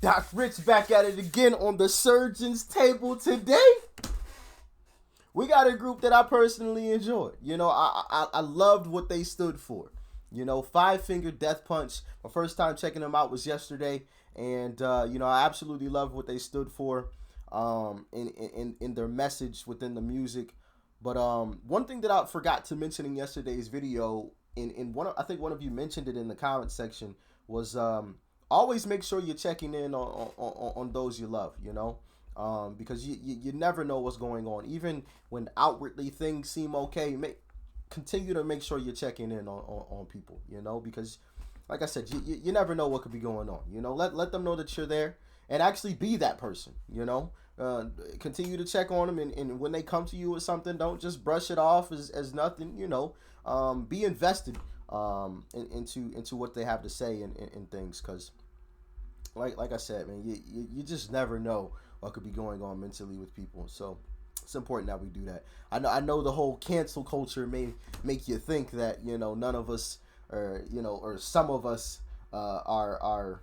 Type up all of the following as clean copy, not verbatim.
Doc Rich back at it again on the surgeon's table today. We got a group that I personally enjoyed. You know, I loved what they stood for. You know, Five Finger Death Punch. My first time checking them out was yesterday, and you know, I absolutely love what they stood for in their message within the music. But one thing that I forgot to mention in yesterday's video, I think one of you mentioned it in the comment section, was always make sure you're checking in on those you love, you know, because you never know what's going on. Even when outwardly things seem okay, continue to make sure you're checking in on people, you know, because like I said, you never know what could be going on, you know. Let them know that you're there and actually be that person, you know. Continue to check on them, and when they come to you with something, don't just brush it off as nothing, you know. Be invested into what they have to say and things, because like I said, man, you just never know what could be going on mentally with people. So it's important that we do that. I know the whole cancel culture may make you think that, you know, none of us, or you know, or some of us are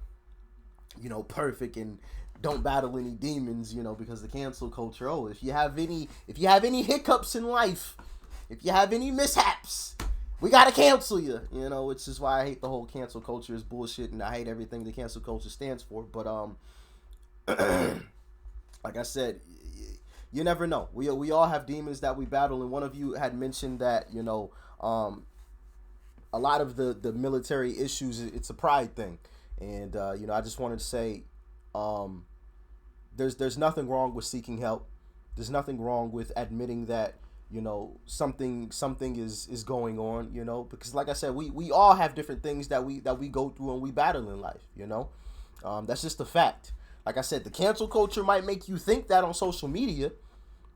you know, perfect and don't battle any demons, you know, because the cancel culture. Oh, if you have any hiccups in life, if you have any mishaps, we gotta cancel you, you know, which is why I hate the whole cancel culture. Is bullshit, and I hate everything the cancel culture stands for. But like I said, you never know. We all have demons that we battle, and one of you had mentioned that, you know, a lot of the military issues, it's a pride thing, and you know, I just wanted to say, there's nothing wrong with seeking help. There's nothing wrong with admitting that, you know, something is going on, you know, because like I said, we all have different things that we go through and we battle in life, you know. That's just a fact. Like I said, the cancel culture might make you think that on social media,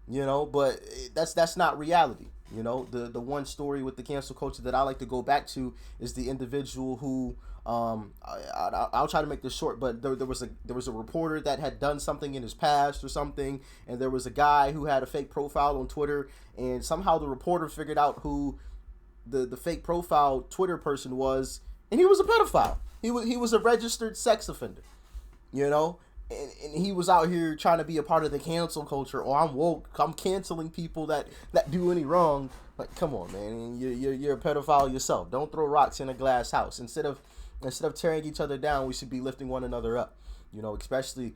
you know, but that's not reality. You know, the one story with the cancel culture that I like to go back to is the individual who, I'll try to make this short, but there was a reporter that had done something in his past or something, and there was a guy who had a fake profile on Twitter, and somehow the reporter figured out who the fake profile Twitter person was, and he was a pedophile. He was a registered sex offender, you know. And he was out here trying to be a part of the cancel culture. Oh, I'm woke. I'm canceling people that do any wrong. Like, come on, man. You're a pedophile yourself. Don't throw rocks in a glass house. Instead of tearing each other down, we should be lifting one another up. You know, especially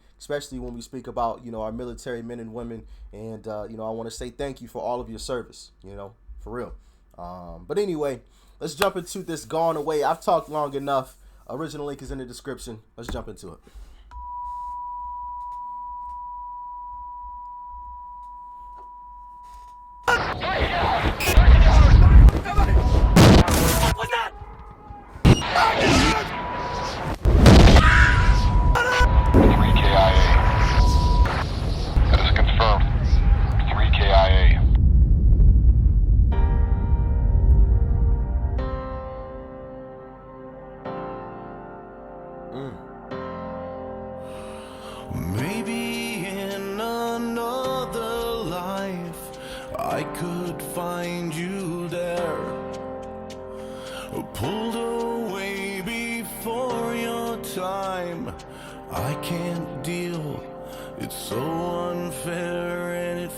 when we speak about, you know, our military men and women. And you know, I want to say thank you for all of your service. You know, for real. But anyway, let's jump into this Gone Away. I've talked long enough. Original link is in the description. Let's jump into it. Maybe in another life I could find you there, pulled away before your time. I can't deal, it's so unfair, and it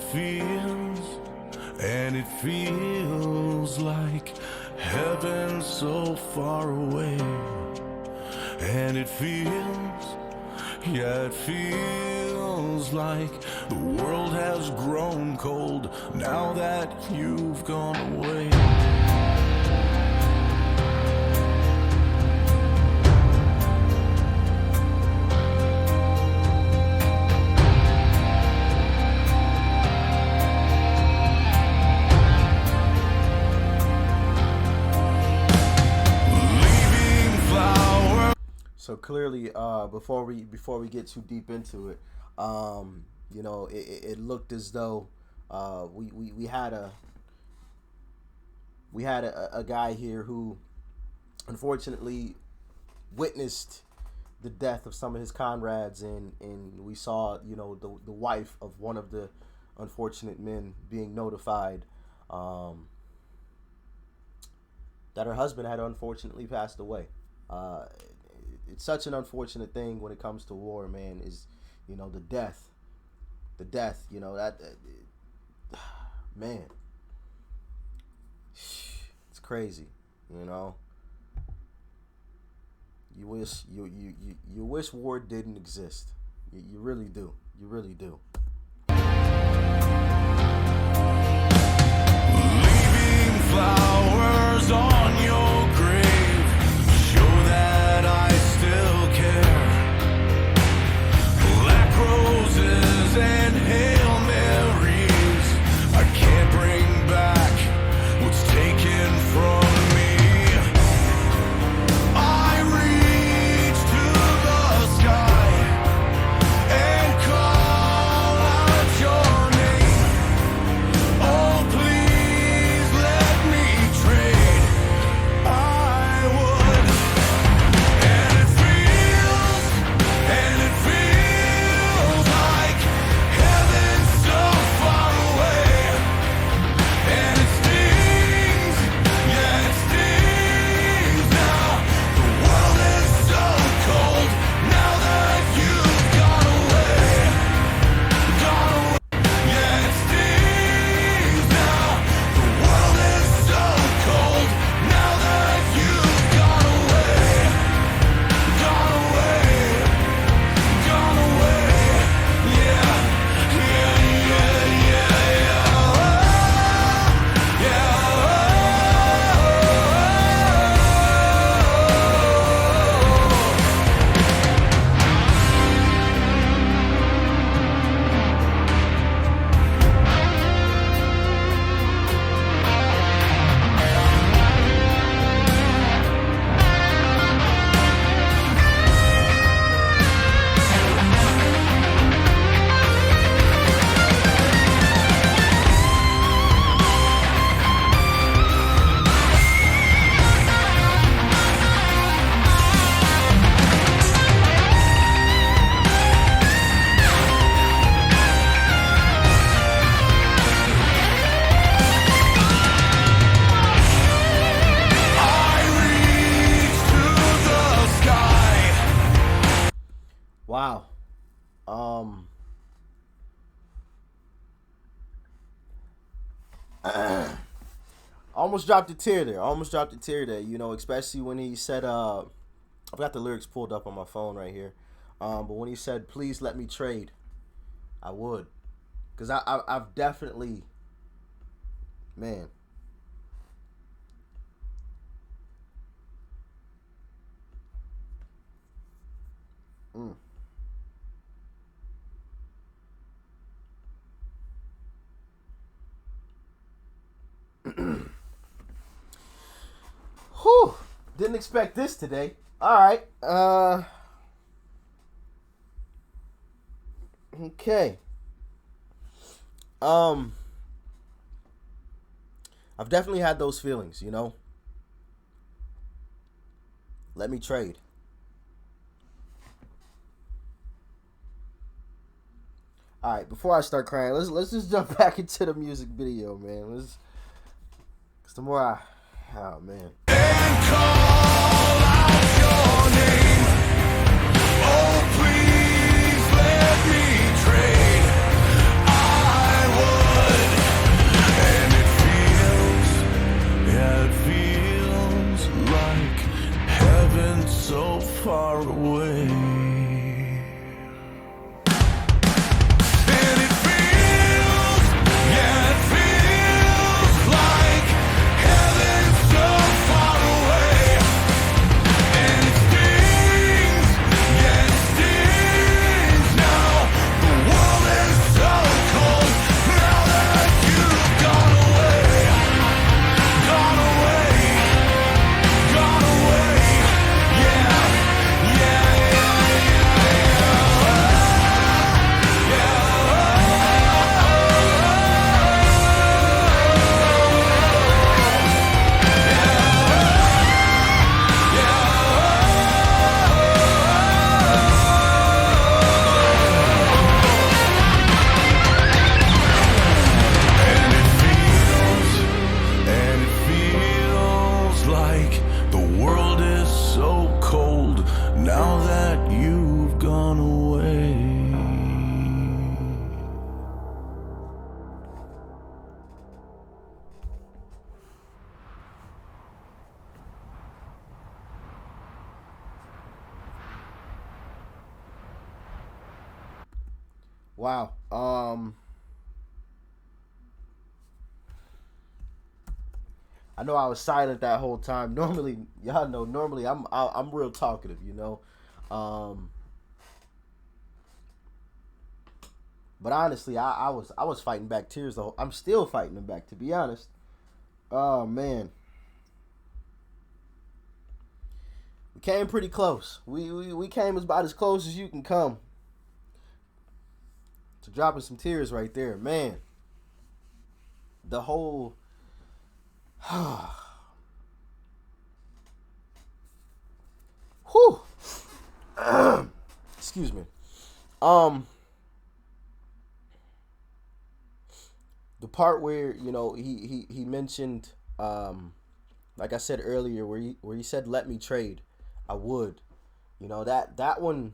feels like heaven so far away. And it feels like the world has grown cold now that you've gone away. So clearly, before we get too deep into it, you know, it looked as though we had a guy here who unfortunately witnessed the death of some of his comrades, and we saw, you know, the wife of one of the unfortunate men being notified that her husband had unfortunately passed away. it's such an unfortunate thing when it comes to war, man. Is the death. That man. It's crazy. You wish war didn't exist. You really do. You really do. Leaving flowers on your grave show that I still care. Black roses and Hail Marys, I can't bring back what's taken from me. I reach to the sky and call out your name. Oh, please let me trade. I would. And it feels like heaven so far away. And it stings, yeah, it stings now. The world is so cold now that you've gone away. Yeah, it stings now. The world is so cold now that you've gone away. Gone away. Gone away. Yeah. Yeah, yeah, yeah, yeah. Yeah. I reach to the sky. Wow. Almost dropped a tear there. Especially when he said, I've got the lyrics pulled up on my phone right here. But when he said, please let me trade, I would. Because I've definitely, man. Whew. Didn't expect this today. All right. Okay. I've definitely had those feelings, Let me trade. All right, before I start crying, let's just jump back into the music video, man. Cause the more oh man. And call out your name. Oh, please let me trade. I would. And it feels like heaven so far away. And it feels like heaven so far Wow. I know I was silent that whole time. Normally, y'all know. Normally, I'm real talkative. Um, but honestly, I was fighting back tears. Though I'm still fighting them back. To be honest. Oh man, we came pretty close. We came about as close as you can come to dropping some tears right there, man. The whole. Whew. Excuse me. Um, the part where he mentioned, like I said earlier, where he said, "Let me trade," I would. That one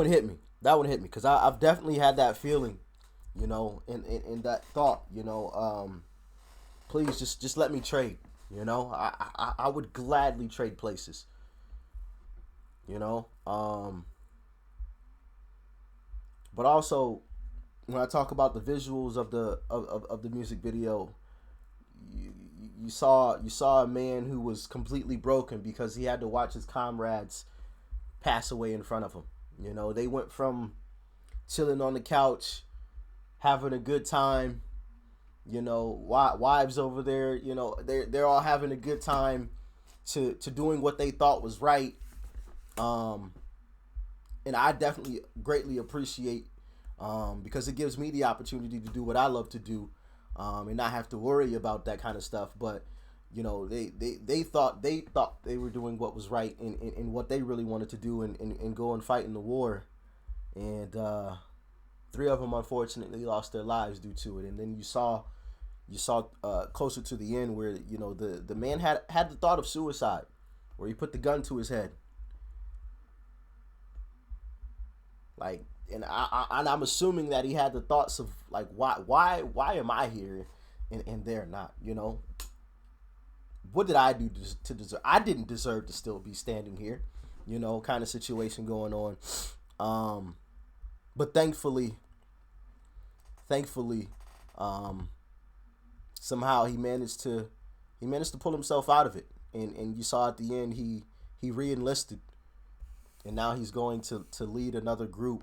hit me. That one hit me because I've definitely had that feeling, in that thought. Please just let me trade. I would gladly trade places. You know, but also when I talk about the visuals of the music video, you, you saw a man who was completely broken because he had to watch his comrades pass away in front of him. They went from chilling on the couch, having a good time. Wives over there. They're all having a good time to doing what they thought was right. And I definitely greatly appreciate, because it gives me the opportunity to do what I love to do, and not have to worry about that kind of stuff. But they thought they were doing what was right in what they really wanted to do and go and fight in the war, and three of them unfortunately lost their lives due to it. And then you saw closer to the end where the man had the thought of suicide, where he put the gun to his head. Like, and I'm assuming that he had the thoughts of like, why am I here and they're not? What did I do to deserve? I didn't deserve to still be standing here, kind of situation going on. But thankfully, somehow he managed to pull himself out of it, and you saw at the end he re-enlisted. And now he's going to lead another group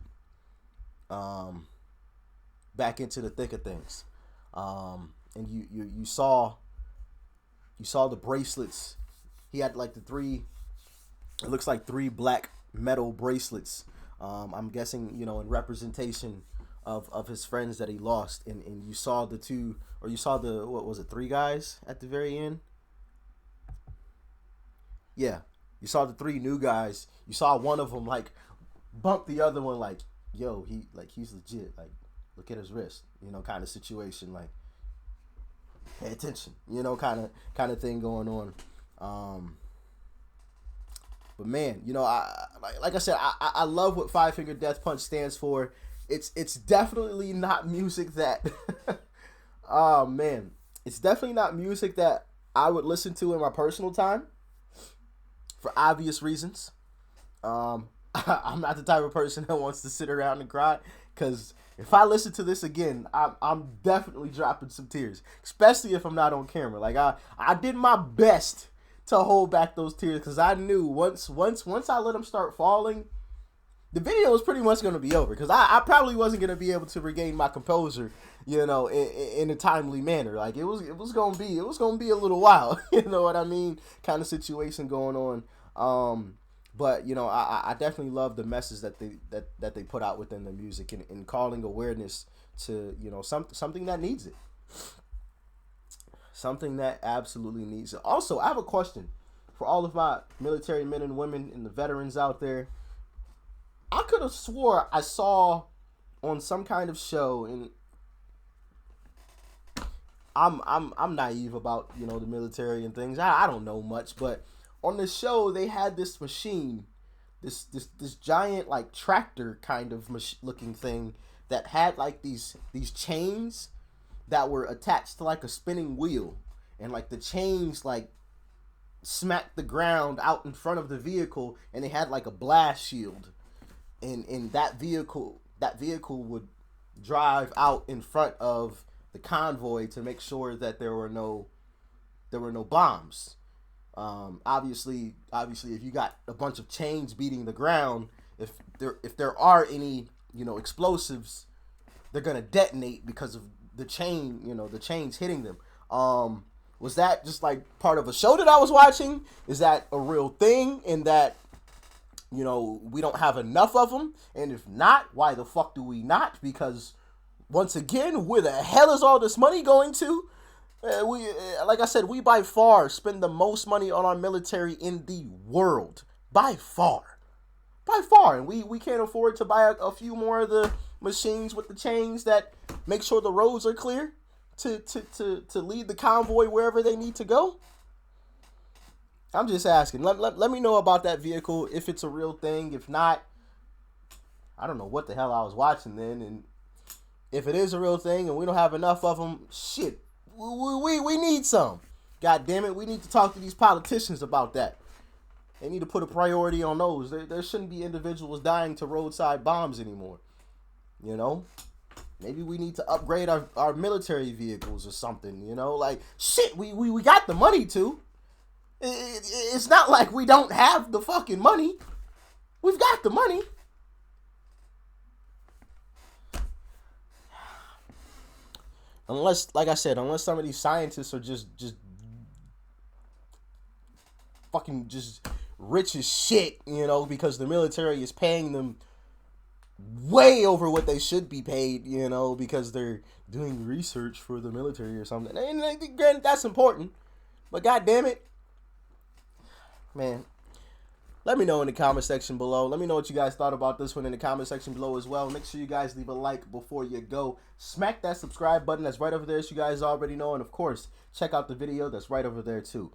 back into the thick of things. And you saw the bracelets. He had like it looks like 3 black metal bracelets. I'm guessing, in representation of his friends that he lost. And you saw the 3 guys at the very end? Yeah. You saw the 3 new guys. You saw one of them like bump the other one, like, yo, he's legit. Like, look at his wrist, kind of situation. Like, pay attention, kind of thing going on. But man, like I said, I love what Five Finger Death Punch stands for. It's definitely not music that, oh man, it's definitely not music that I would listen to in my personal time. For obvious reasons. I'm not the type of person that wants to sit around and cry, because if I listen to this again, I'm definitely dropping some tears, especially if I'm not on camera. Like, I did my best to hold back those tears, because I knew once I let them start falling, the video was pretty much going to be over, because I probably wasn't going to be able to regain my composure, in a timely manner. Like, it was going to be a little while, you know what I mean, kind of situation going on. But I definitely love the message that they put out within the music, and calling awareness to something that needs it, something that absolutely needs it. Also, I have a question for all of my military men and women and the veterans out there. I could have swore I saw on some kind of show, and I'm naive about the military and things. I don't know much, but on the show they had this machine, this giant like tractor kind of looking thing that had like these chains that were attached to like a spinning wheel, and like the chains like smacked the ground out in front of the vehicle, and they had like a blast shield. and that vehicle would drive out in front of the convoy to make sure that there were no bombs. Obviously, if you got a bunch of chains beating the ground, if there are any explosives, they're gonna detonate because of the chains hitting them. Was that just like part of a show that I was watching? Is that a real thing? In that we don't have enough of them, and if not, why the fuck do we not? Because once again, where the hell is all this money going to? Like I said, we by far spend the most money on our military in the world, by far, and we can't afford to buy a few more of the machines with the chains that make sure the roads are clear to lead the convoy wherever they need to go. I'm just asking. Let me know about that vehicle, if it's a real thing. If not, I don't know what the hell I was watching then. And if it is a real thing and we don't have enough of them, shit, we need some. God damn it, we need to talk to these politicians about that. They need to put a priority on those. There shouldn't be individuals dying to roadside bombs anymore. Maybe we need to upgrade our military vehicles or something. Like, shit, we got the money to. It's not like we don't have the fucking money. We've got the money. Unless, like I said, some of these scientists are just fucking just rich as shit, because the military is paying them way over what they should be paid, because they're doing research for the military or something. And granted, that's important, but god damn it, man, let me know in the comment section below. Let me know what you guys thought about this one in the comment section below as well. Make sure you guys leave a like before you go. Smack that subscribe button that's right over there, as you guys already know. And of course, check out the video that's right over there too.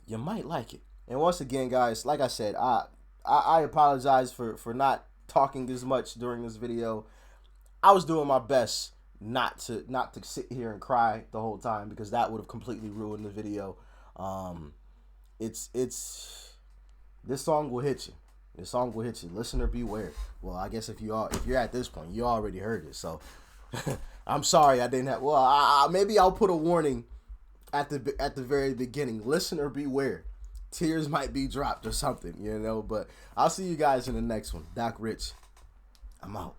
You might like it. And once again, guys, like I said, I apologize for not talking as much during this video. I was doing my best not to sit here and cry the whole time, because that would have completely ruined the video. This song will hit you. This song will hit you. Listener beware. Well, I guess if you're at this point, you already heard it. So I'm sorry I didn't have. Well, maybe I'll put a warning at the very beginning. Listener beware. Tears might be dropped or something, But I'll see you guys in the next one. Doc Rich, I'm out.